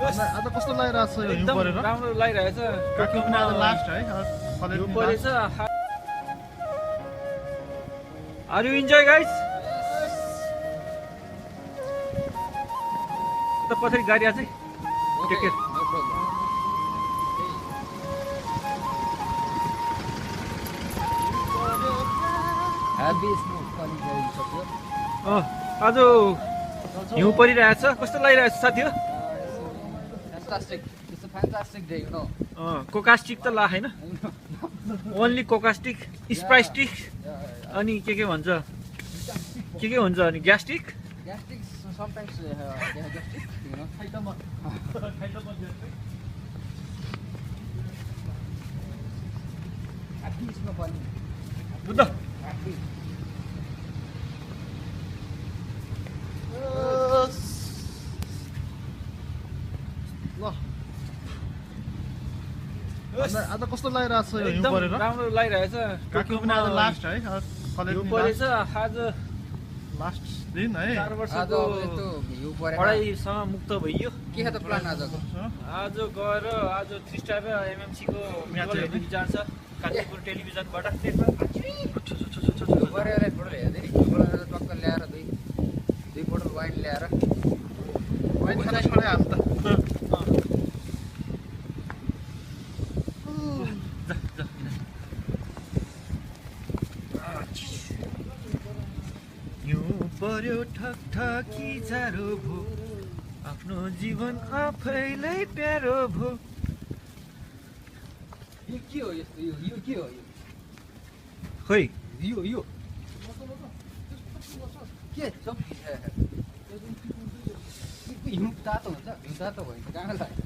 आज कस्तो लागिरहेछ यो हिउँ एकदम परेर राम्रो लागिरहेछ काकी पनि आज लास्ट है हिउँ परेछ आर यु इन्जोय गाइस त पछाडि गाडी आछ टेक केयर आज हिउँ परिरहेछ कस्तो लागिरहेछ साथी हो कोकास्टिक त ला होइन ओन्ली कोकास्टिक स्प्राइस्टिक अनि के भन्छ के हुन्छ अनि ग्यास्ट्रिक बुद्ध आज कस्तो लागिरहेछ यो हिउँ एकदम परेर राम्रो लागिरहेछ काकी पनि आज लास्ट है हिउँ परेछ आज लास्ट दिन है 4 वर्षको पढाइसँग मुक्त भइयो के छ त प्लान आजको आज गएर आज 3 स्टार र एमएमसी को म्याच हेर्न जान्छ काठमाडौँ टेलिभिजनबाट गरेर फोटो हेर्दै फोटो टक्क ल्याएर दुई बोतल वाइन ल्याएर वाइन खाना छोडे हाल त हिउँ पर्यो ठकठकी जाडो भो आफ्नो जीवन आफैलाई प्यारो भो यो के हो यस्तो यो के हो यो खोइ यो के छ हिउँ तातो हुन्छ हिउँ तातो भयो कहाँ लाग्यो